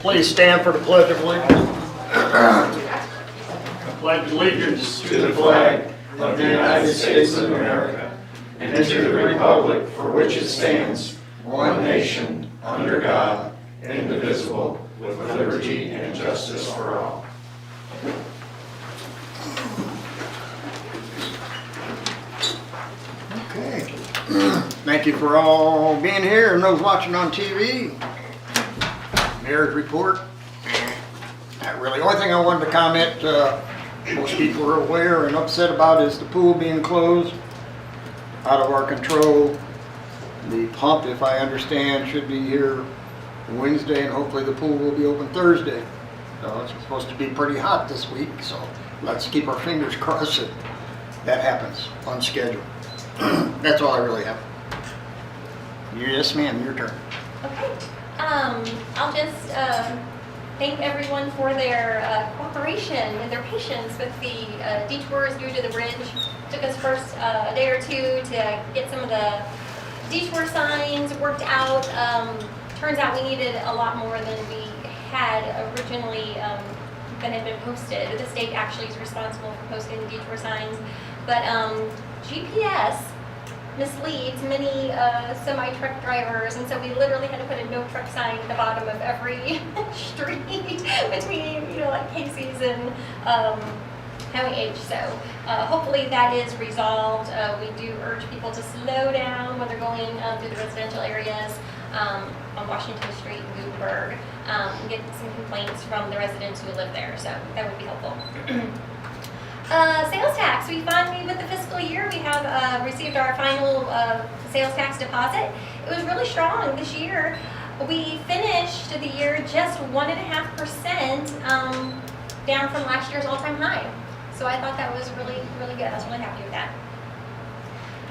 Please stand for the Pledge of Allegiance. I pledge allegiance to the flag of the United States of America and to the republic for which it stands, one nation, under God, indivisible, with liberty and justice for all. Okay. Thank you for all being here and those watching on TV. Mayor's report. Not really. The only thing I wanted to comment, most people are aware and upset about is the pool being closed, out of our control. The pump, if I understand, should be here Wednesday, and hopefully the pool will be open Thursday. So it's supposed to be pretty hot this week, so let's keep our fingers crossed that that happens on schedule. That's all I really have. Yes, ma'am, your turn. Okay. I'll just thank everyone for their cooperation and their patience with the detours due to the bridge. Took us first a day or two to get some of the detour signs worked out. Turns out we needed a lot more than we had originally that had been posted. The state actually is responsible for posting the detour signs, but GPS misleads many semi-truck drivers, and so we literally had to put a no truck sign at the bottom of every street between, like Casey's and County H. So hopefully that is resolved. We do urge people to slow down when they're going through the residential areas on Washington Street and Gutenberg, and get some complaints from the residents who live there, so that would be helpful. Sales tax. We finally, with the fiscal year, we have received our final sales tax deposit. It was really strong this year. We finished the year just 1.5% down from last year's all-time high. So I thought that was really, really good. I was really happy with that.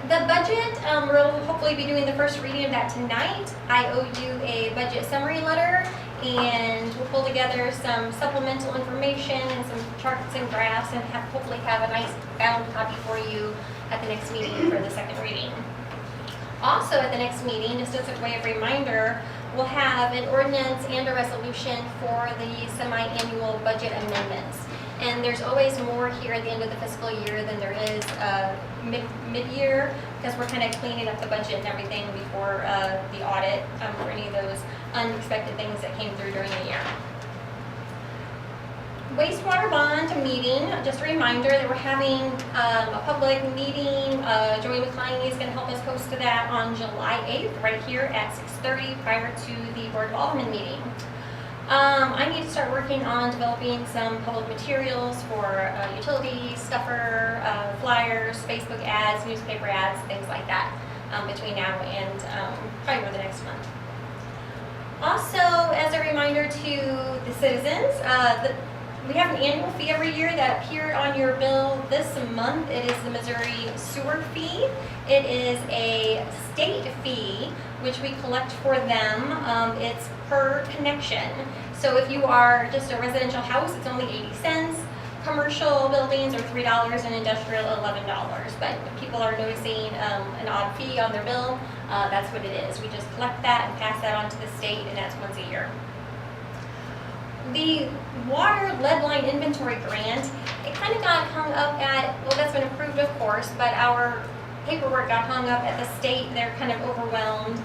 The budget, we'll hopefully be doing the first reading of that tonight. I owe you a budget summary letter, and we'll pull together some supplemental information and some charts and graphs, and hopefully have a nice bound copy for you at the next meeting for the second reading. Also at the next meeting, just as a way of reminder, we'll have an ordinance and a resolution for the semi-annual budget amendments. And there's always more here at the end of the fiscal year than there is mid-year, because we're kind of cleaning up the budget and everything before the audit for any of those unexpected things that came through during the year. Wastewater bond meeting, just a reminder that we're having a public meeting. Joey McCliney is going to help us host that on July 8th, right here at 6:30 prior to the Board of Aldermen meeting. I need to start working on developing some public materials for utilities, stuffer, flyers, Facebook ads, newspaper ads, things like that between now and probably over the next month. Also, as a reminder to the citizens, we have an annual fee every year that appeared on your bill this month. It is the Missouri sewer fee. It is a state fee, which we collect for them. It's per connection. So if you are just a residential house, it's only 80 cents. Commercial buildings are $3 and industrial $11. But if people are noticing an odd fee on their bill, that's what it is. We just collect that and pass that on to the state, and that's once a year. The water lead line inventory grant, it kind of got hung up at, well, that's been approved, of course, but our paperwork got hung up at the state. They're kind of overwhelmed.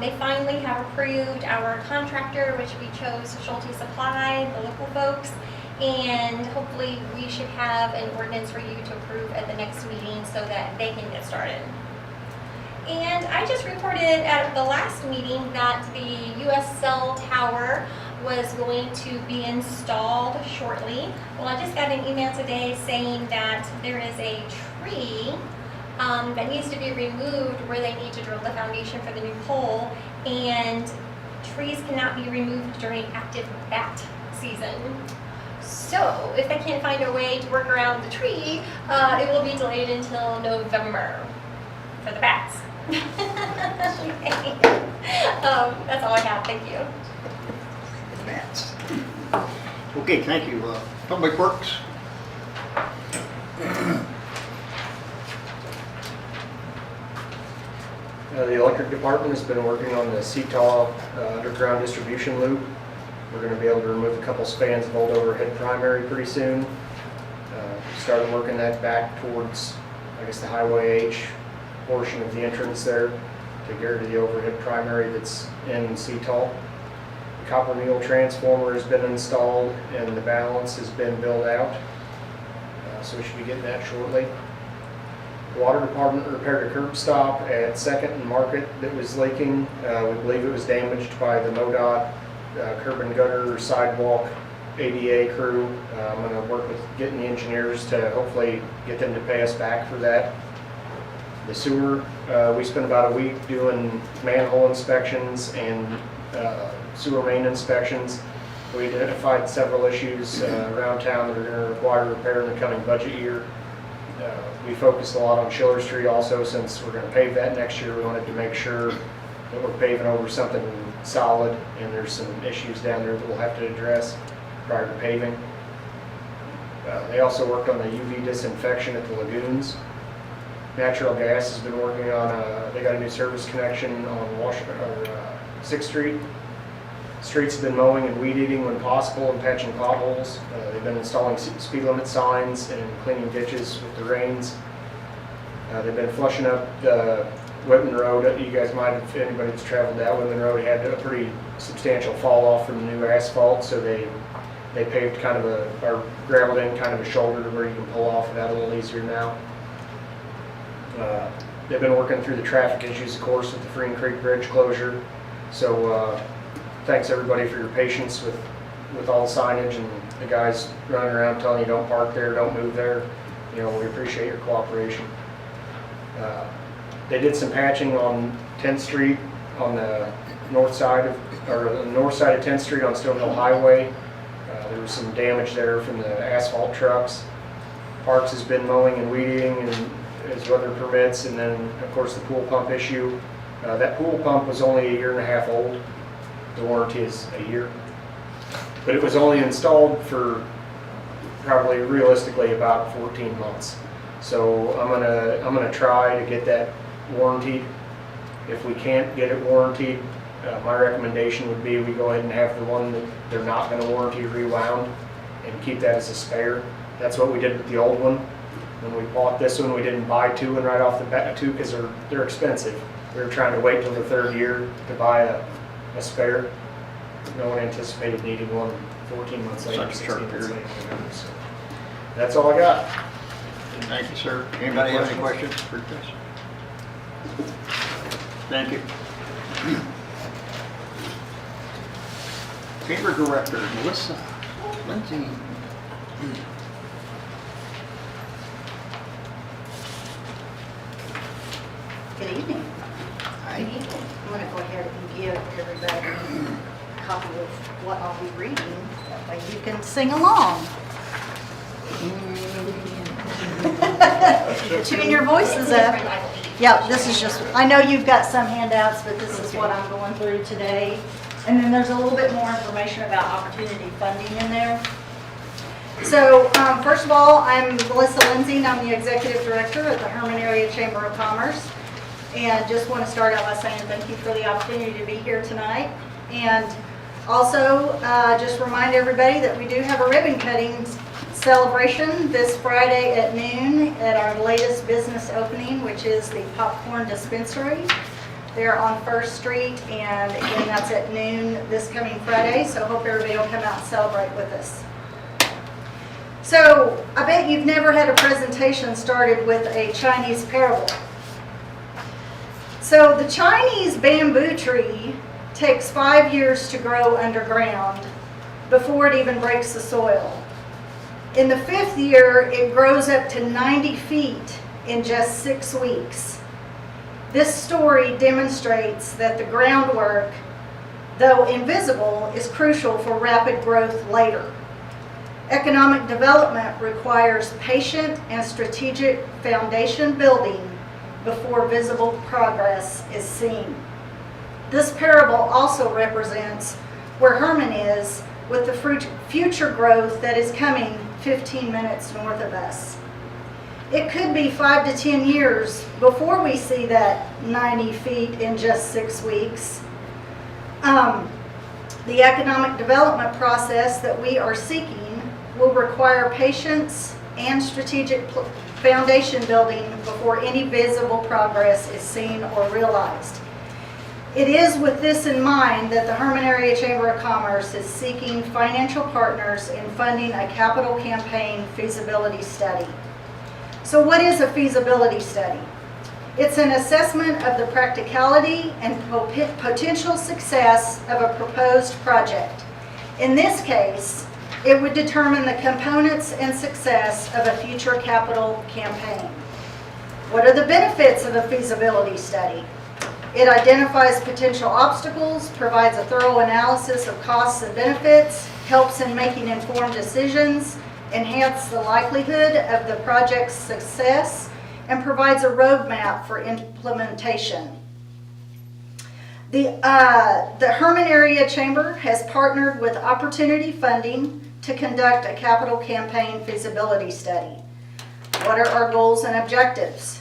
They finally have approved our contractor, which we chose Schulte Supply, the local folks, and hopefully we should have an ordinance for you to approve at the next meeting so that they can get started. And I just reported at the last meeting that the US cell tower was going to be installed shortly. Well, I just got an email today saying that there is a tree that needs to be removed where they need to drill the foundation for the new pole, and trees cannot be removed during active bat season. So if they can't find a way to work around the tree, it will be delayed until November for the bats. Okay. That's all I have. Thank you. Bats. Okay, thank you. Public Works. The electric department has been working on the CTAW underground distribution loop. We're going to be able to remove a couple spans of old overhead primary pretty soon. Started working that back towards, I guess, the Highway H portion of the entrance there to get rid of the overhead primary that's in CTOL. The copper mule transformer has been installed and the balance has been built out. So we should be getting that shortly. The water department repaired a curb stop at 2nd and Market that was leaking. We believe it was damaged by the MoDOT curb and gutter sidewalk ADA crew. I'm going to work with getting the engineers to hopefully get them to pay us back for that. The sewer, we spent about a week doing manhole inspections and sewer main inspections. We identified several issues around town that are going to require repair in the coming budget year. We focused a lot on Schiller Street also, since we're going to pave that next year. We wanted to make sure that we're paving over something solid, and there's some issues down there that we'll have to address prior to paving. They also worked on the UV disinfection at the lagoons. Natural Gas has been working on, they got a new service connection on 6th Street. Streets have been mowing and weed eating when possible and patching potholes. They've been installing speed limit signs and cleaning ditches with the rains. They've been flushing up the Whitman Road. You guys might have, if anybody that's traveled that Whitman Road, had a pretty substantial fall off from the new asphalt, so they paved kind of or gravelled in kind of a shoulder to where you can pull off of that a little easier now. They've been working through the traffic issues, of course, with the Freeing Creek Bridge closure. So thanks everybody for your patience with all the signage and the guys running around telling you don't park there, don't move there. You know, we appreciate your cooperation. They did some patching on 10th Street on the north side of 10th Street on Stonehill Highway. There was some damage there from the asphalt trucks. Parks has been mowing and weeding and as weather permits, and then of course the pool pump issue. That pool pump was only 1.5 years old. The warranty is a year, but it was only installed for probably realistically about 14 months. So I'm gonna try to get that warranted. If we can't get it warranted, my recommendation would be we go ahead and have the one that they're not going to warranty rewound and keep that as a spare. That's what we did with the old one. When we bought this one, we didn't buy two and right off the bat two because they're expensive. We were trying to wait till the 3rd year to buy a spare. No one anticipated needing one 14 months later, 16 months later. So that's all I got. Thank you, sir. Anybody have any questions for this? Thank you. Paper Director, Melissa Lindsay. Good evening. Hi. Good evening. I'm going to go ahead and give everybody a copy of what I'll be reading. That way you can sing along. Tune your voices up. Yeah, this is just, I know you've got some handouts, but this is what I'm going through today. And then there's a little bit more information about opportunity funding in there. So first of all, I'm Melissa Lindsay, and I'm the Executive Director at the Hermann Area Chamber of Commerce. And just want to start out by saying thank you for the opportunity to be here tonight. And also just remind everybody that we do have a ribbon cutting celebration this Friday at noon at our latest business opening, which is the Popcorn Dispensary. They're on 1st Street, and again, that's at noon this coming Friday, so I hope everybody will come out and celebrate with us. So, I bet you've never had a presentation started with a Chinese parable. So, the Chinese bamboo tree takes 5 years to grow underground before it even breaks the soil. In the 5th year, it grows up to 90 feet in just 6 weeks. This story demonstrates that the groundwork, though invisible, is crucial for rapid growth later. Economic development requires patient and strategic foundation building before visible progress is seen. This parable also represents where Hermann is with the future growth that is coming 15 minutes north of us. It could be 5 to 10 years before we see that 90 feet in just 6 weeks. The economic development process that we are seeking will require patience and strategic foundation building before any visible progress is seen or realized. It is with this in mind that the Hermann Area Chamber of Commerce is seeking financial partners in funding a capital campaign feasibility study. So what is a feasibility study? It's an assessment of the practicality and potential success of a proposed project. In this case, it would determine the components and success of a future capital campaign. What are the benefits of a feasibility study? It identifies potential obstacles, provides a thorough analysis of costs and benefits, helps in making informed decisions, enhances the likelihood of the project's success, and provides a roadmap for implementation. The Hermann Area Chamber has partnered with Opportunity Funding to conduct a capital campaign feasibility study. What are our goals and objectives?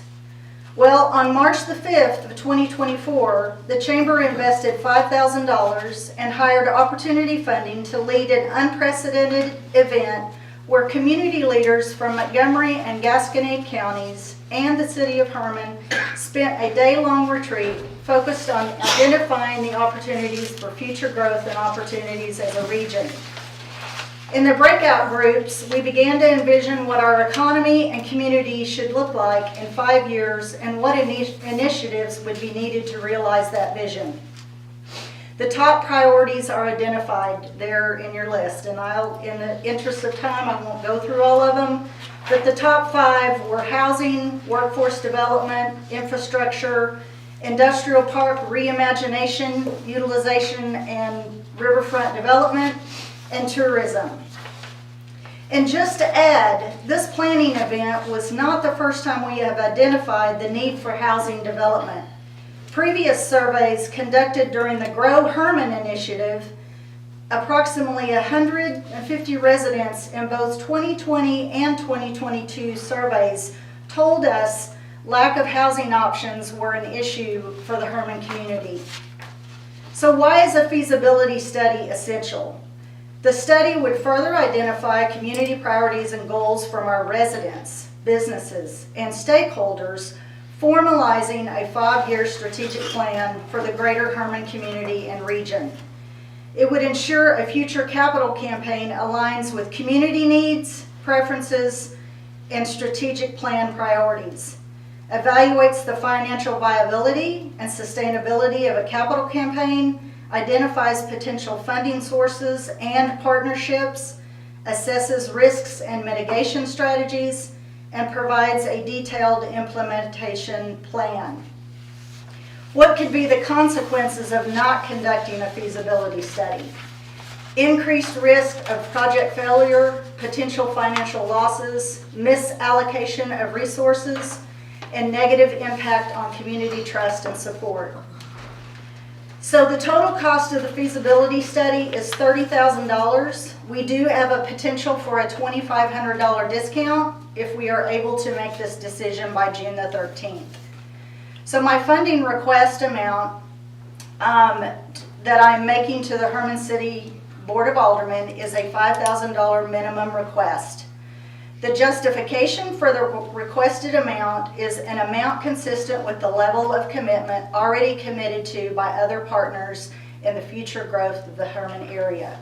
Well, on March the 5th of 2024, the Chamber invested $5,000 and hired Opportunity Funding to lead an unprecedented event where community leaders from Montgomery and Gasconade counties and the city of Hermann spent a day-long retreat focused on identifying the opportunities for future growth and opportunities as a region. In the breakout groups, we began to envision what our economy and community should look like in 5 years and what initiatives would be needed to realize that vision. The top priorities are identified there in your list, and in the interest of time, I won't go through all of them, but the top 5 were housing, workforce development, infrastructure, industrial park reimagination, utilization, and riverfront development, and tourism. And just to add, this planning event was not the first time we have identified the need for housing development. Previous surveys conducted during the Grow Hermann initiative, approximately 150 residents in both 2020 and 2022 surveys told us lack of housing options were an issue for the Hermann community. So why is a feasibility study essential? The study would further identify community priorities and goals from our residents, businesses, and stakeholders, formalizing a 5-year strategic plan for the greater Hermann community and region. It would ensure a future capital campaign aligns with community needs, preferences, and strategic plan priorities, evaluates the financial viability and sustainability of a capital campaign, identifies potential funding sources and partnerships, assesses risks and mitigation strategies, and provides a detailed implementation plan. What could be the consequences of not conducting a feasibility study? Increased risk of project failure, potential financial losses, misallocation of resources, and negative impact on community trust and support. So the total cost of the feasibility study is $30,000. We do have a potential for a $2,500 discount if we are able to make this decision by June the 13th. So my funding request amount that I'm making to the Hermann City Board of Aldermen is a $5,000 minimum request. The justification for the requested amount is an amount consistent with the level of commitment already committed to by other partners in the future growth of the Hermann area.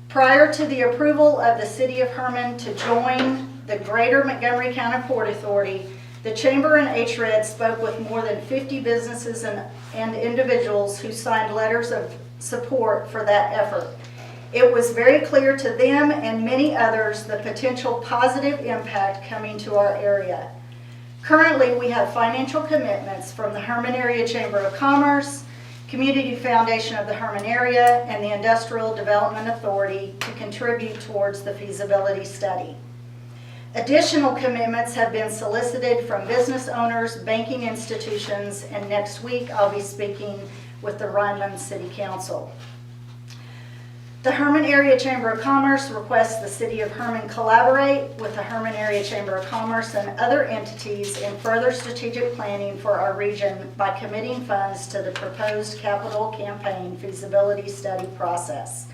Prior to the approval of the City of Hermann to join the Greater Montgomery County Port Authority, the Chamber and HRED spoke with more than 50 businesses and individuals who signed letters of support for that effort. It was very clear to them and many others the potential positive impact coming to our area. Currently, we have financial commitments from the Hermann Area Chamber of Commerce, Community Foundation of the Hermann Area, and the Industrial Development Authority to contribute towards the feasibility study. Additional commitments have been solicited from business owners, banking institutions, and next week I'll be speaking with the Rhineland City Council. The Hermann Area Chamber of Commerce requests the City of Hermann collaborate with the Hermann Area Chamber of Commerce and other entities in further strategic planning for our region by committing funds to the proposed capital campaign feasibility study process.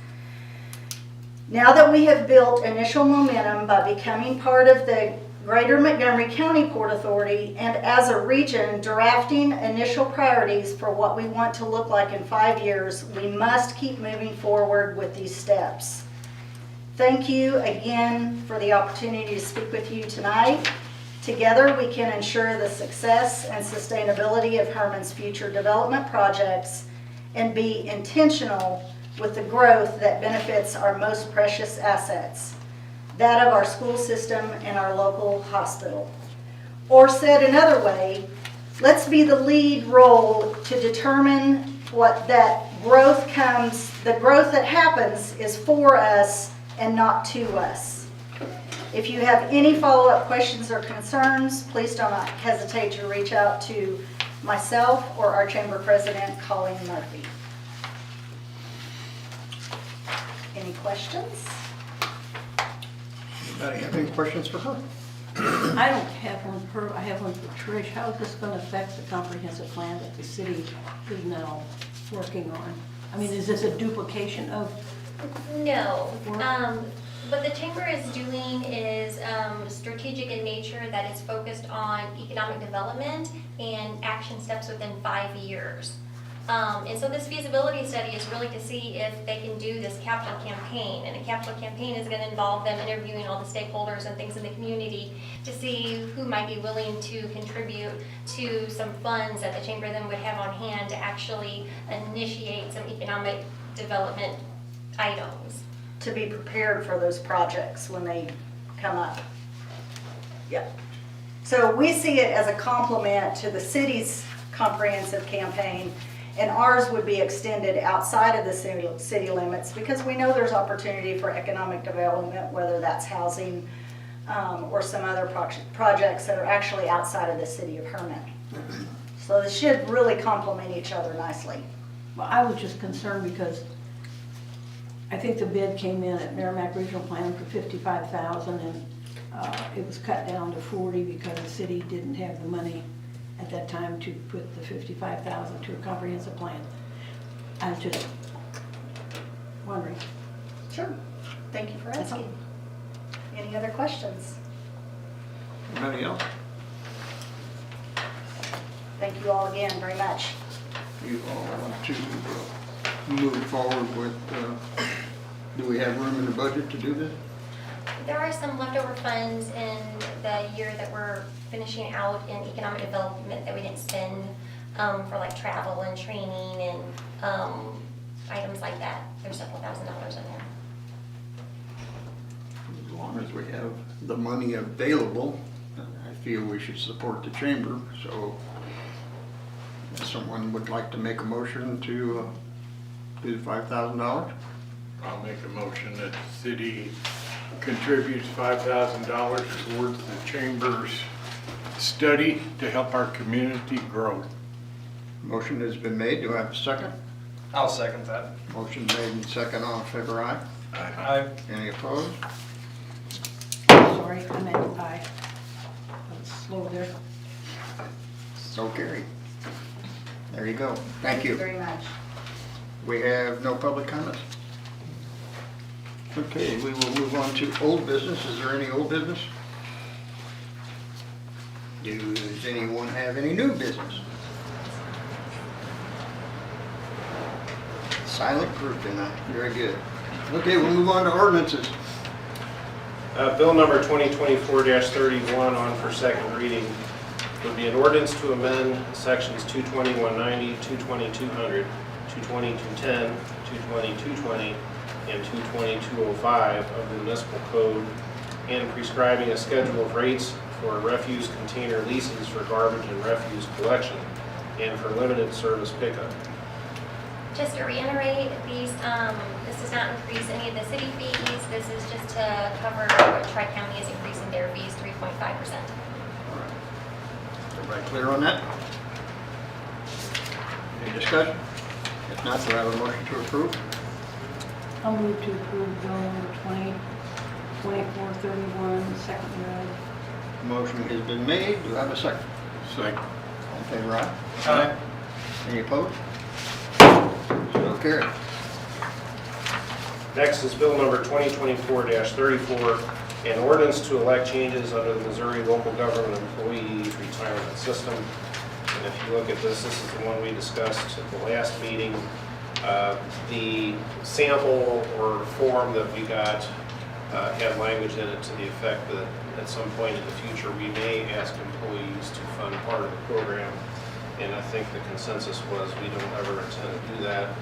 Now that we have built initial momentum by becoming part of the Greater Montgomery County Port Authority and as a region drafting initial priorities for what we want to look like in 5 years, we must keep moving forward with these steps. Thank you again for the opportunity to speak with you tonight. Together we can ensure the success and sustainability of Hermann's future development projects and be intentional with the growth that benefits our most precious assets, that of our school system and our local hospital. Or said another way, let's be the lead role to determine what that growth comes, the growth that happens is for us and not to us. If you have any follow-up questions or concerns, please don't hesitate to reach out to myself or our chamber president, Colleen Murphy. Any questions? Anybody have any questions for her? I don't have one for her, I have one for Trish. How is this going to affect the comprehensive plan that the city is now working on? I mean, is this a duplication of? No. What the chamber is doing is strategic in nature, that is focused on economic development and action steps within 5 years. And so this feasibility study is really to see if they can do this capital campaign. And a capital campaign is going to involve them interviewing all the stakeholders and things in the community to see who might be willing to contribute to some funds that the chamber then would have on hand to actually initiate some economic development items. To be prepared for those projects when they come up. Yep. So we see it as a complement to the city's comprehensive campaign, and ours would be extended outside of the city limits because we know there's opportunity for economic development, whether that's housing or some other projects that are actually outside of the city of Hermann. So this should really complement each other nicely. Well, I was just concerned because I think the bid came in at Merrimack Regional Plan for $55,000 and it was cut down to $40,000 because the city didn't have the money at that time to put the $55,000 to a comprehensive plan. I was just wondering. Sure. Thank you for That's all. asking. Any other questions? Anybody else? Thank you all again very much. You all want to move forward with, do we have room in the budget to do this? There are some leftover funds in the year that we're finishing out in economic development that we didn't spend for like travel and training and items like that. There's several $1,000s in there. As long as we have the money available, I feel we should support the chamber. So if someone would like to make a motion to do the $5,000? I'll make a motion that the city contributes $5,000 towards the chamber's study to help our community grow. Motion has been made. Do I have a second? I'll second that. Motion made and second. All in favor, aye. Aye. Any opposed? Sorry, I meant aye. I was slow there. So carried. There you go. Thank you. Very much. We have no public comments. Okay, we will move on to old business. Is there any old business? Does anyone have any new business? Silent group tonight. Very good. Okay, we'll move on to ordinances. Bill number 2024-31 on for second reading would be an ordinance to amend sections 220-190, 220-200, 220-210, 220-220, and 220-205 of the municipal code, and prescribing a schedule of rates for refuse container leases for garbage and refuse collection, and for limited service pickup. Just to reiterate, this does not increase any of the city fees. This is just to cover what Tri-County is increasing their fees 3.5%. Everybody clear on that? Any discussion? If not, do I have a motion to approve? I'll move to approve bill number 2024-31, second read. Motion has been made. Do I have a second? Second. All in favor, aye? Aye. Any opposed? So carried. Next is bill number 2024-34, an ordinance to elect changes under the Missouri Local Government Employees Retirement System. And if you look at this, this is the one we discussed at the last meeting. The sample or form that we got had language in it to the effect that at some point in the future, we may ask employees to fund part of the program. And I think the consensus was we don't ever intend to do that.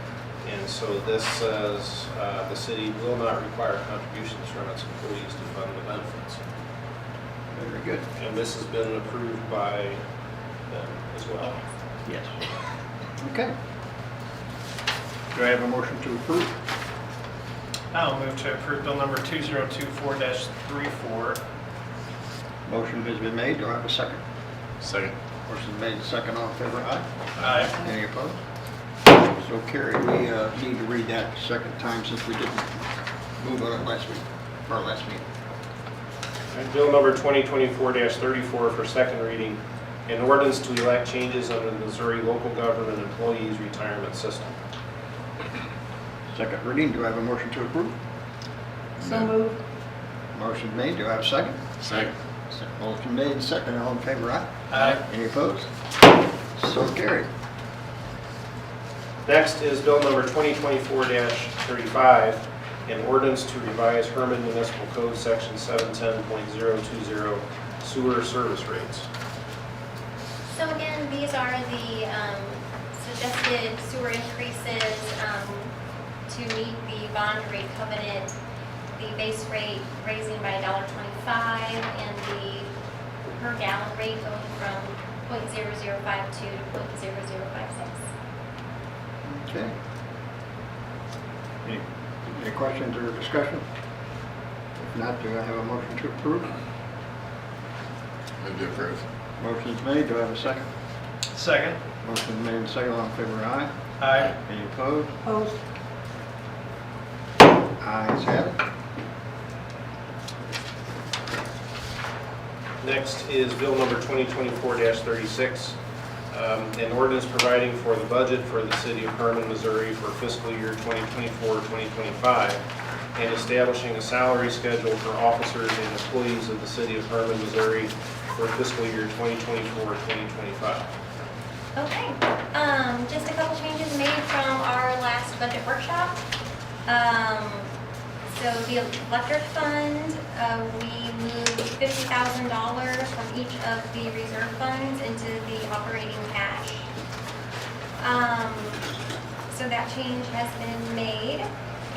And so this says the city will not require contributions from its employees to fund the benefits. Very good. And this has been approved by them as well. Yes. Okay. Do I have a motion to approve? I'll move to approve bill number 2024-34. Motion has been made. Do I have a second? Second. Motion made, second. All in favor, aye? Aye. Any opposed? So carried. We need to read that a second time since we didn't move on it last week, or last meeting. And bill number 2024-34 for second reading, an ordinance to elect changes under the Missouri Local Government Employees Retirement System. Second reading. Do I have a motion to approve? So moved. Motion made. Do I have a second? Second. Motion made, second. All in favor, aye? Aye. Any opposed? So carried. Next is bill number 2024-35, an ordinance to revise Hermann Municipal Code Section 710.020 sewer service rates. So again, these are the suggested sewer increases to meet the bond rate covenant, the base rate raising by $1.25 and the per gallon rate going from 0.0052 to 0.0056. Okay. Any questions or discussion? If not, do I have a motion to approve? Move to approve. Motion's made. Do I have a second? Second. Motion made, second. All in favor, aye? Aye. Any opposed? Opposed? Ayes have it. Next is bill number 2024-36, an ordinance providing for the budget for the city of Hermann, Missouri for fiscal year 2024-2025 and establishing a salary schedule for officers and employees of the city of Hermann, Missouri for fiscal year 2024-2025. Okay, just a couple changes made from our last budget workshop. So the electric fund, we moved $50,000 from each of the reserve funds into the operating cash. So that change has been made.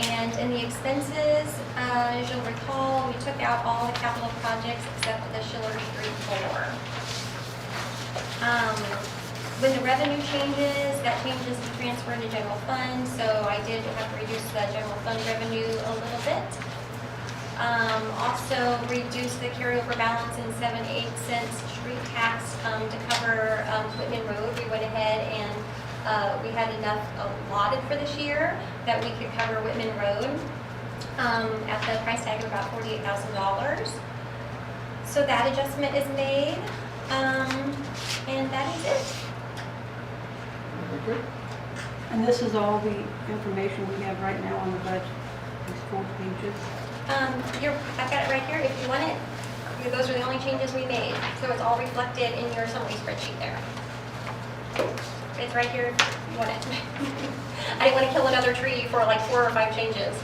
And in the expenses, as you'll recall, we took out all the capital projects except the Schiller Street 4. When the revenue changes, that changes the transfer to general fund, so I did have to reduce the general fund revenue a little bit. Also reduce the carryover balance in 7/8 cents street tax to cover Whitman Road. We went ahead and we had enough allotted for this year that we could cover Whitman Road at the price tag of about $48,000. So that adjustment is made, and that is it. Very good. And this is all the information we have right now on the budget, these 4 pages. I've got it right here if you want it. Those are the only changes we made. So it's all reflected in your summary spreadsheet there. It's right here if you want it. I didn't want to kill another tree for like 4 or 5 changes.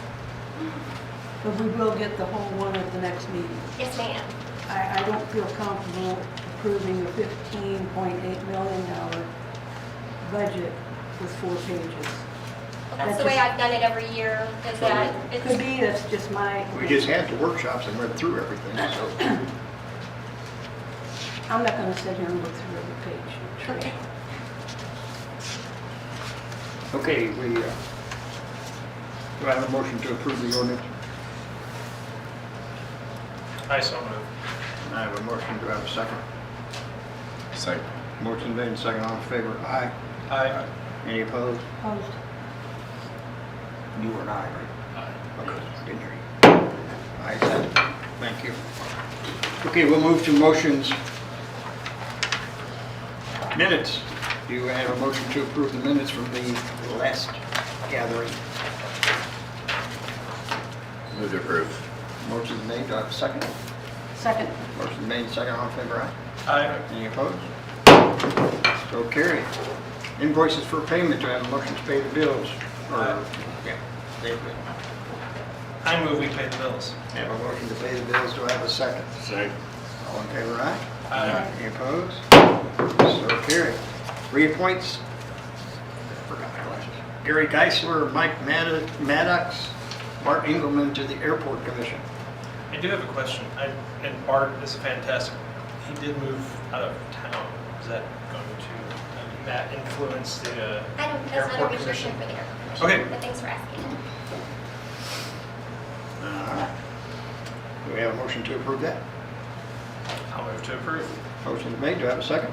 But we will get the whole one at the next meeting. Yes, ma'am. I don't feel comfortable approving a $15.8 million budget with 4 pages. Well, that's the way I've done it every year, is that it's... Could be, that's just my... We just had the workshops and read through everything, so. I'm not gonna sit here and look through every page. Okay. Okay, do I have a motion to approve the ordinance? I so move. I have a motion. Do I have a second? Second. Motion made, second. All in favor, aye? Aye. Any opposed? Opposed? You or I, right? Aye. Okay, didn't hear you. I said, thank you. Okay, we'll move to motions. Minutes. Do you have a motion to approve the minutes from the last gathering? Move to approve. Motion made, do I have a second? Second. Motion made, second, all in favor, aye? Aye. Any opposed? So carried. Invoices for payment, do I have a motion to pay the bills? Or, yeah, pay the bill. I move we pay the bills. I have a motion to pay the bills, do I have a second? Second. All in favor, aye? Aye. Any opposed? So carried. Reappoints. Forgot my glasses. Gary Geisler, Mike Maddox, Bart Engelman to the Airport Commission. I do have a question. And Bart is fantastic. He did move out of town. Is that going to, that influence the I don't, that's not a airport restriction commission? for the airport commission. Okay. But thanks for asking. Do we have a motion to approve that? I'll move to approve. Motion made, do I have a second?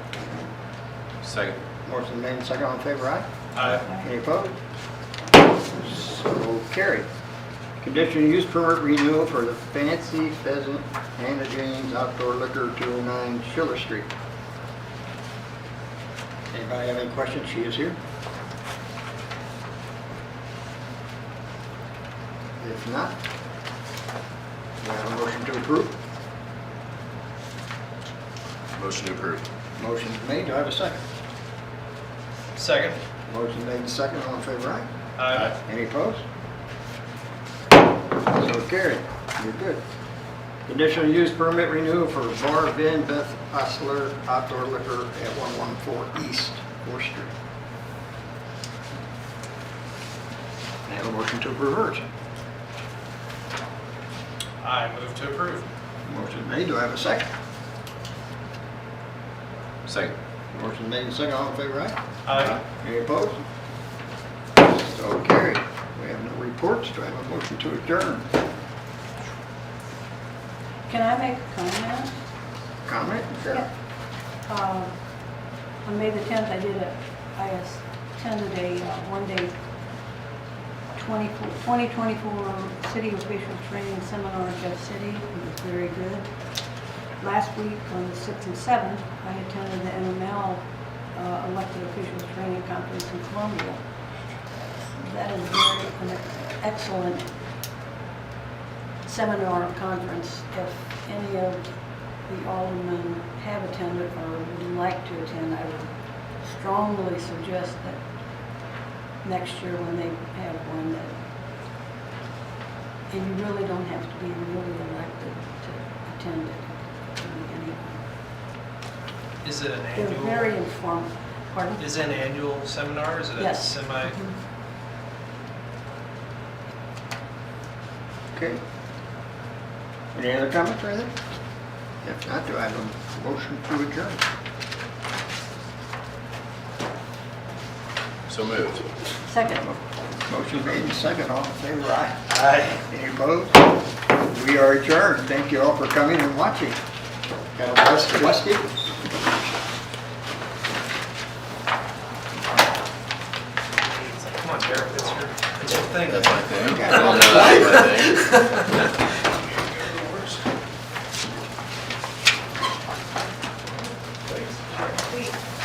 Second. Motion made, second, all in favor, aye? Aye. Any opposed? So carried. Conditional use permit renewal for the Fancy Pheasant Hannah James Outdoor Liquor, 209 Schiller Street. Anybody have any questions? She is here. If not, do I have a motion to approve? Motion to approve. Motion made, do I have a second? Second. Motion made and second, all in favor, aye? Aye. Any opposed? So carried. You're good. Conditional use permit renewal for Bar Vin Beth Osler Outdoor Liquor at 114 East 4th Street. I have a motion to approve hers. I move to approve. Motion made. Do I have a second? Second. Motion made and second. All in favor, aye? Aye. Any opposed? So carried. We have no reports. Do I have a motion to adjourn? Can I make a comment? Comment? Sure. Yeah. On May the 10th, I attended a one-day 2024 city official training seminar in Jeff City. It was very good. Last week, on the 6th and 7th, I attended the MML elected officials training conference in Columbia. That is an excellent seminar conference. If any of the aldermen have attended or would like to attend, I would strongly suggest that next year when they have one, that, and you really don't have to be really elected to attend it. It can be anyone. Is it an They're annual? very informative. Pardon? Is it an annual seminar? Is it Yes. a semi? Mhm. Okay. Any other comments or anything? If not, do I have a motion to adjourn? So moved. Second. Motion made and second, all in favor, aye. Aye. Any opposed? We are adjourned. Thank you all for coming and watching. Have a blessed evening. Come on, Derek, it's your thing. That's my thing. Yeah. I know that's my thing. Thanks.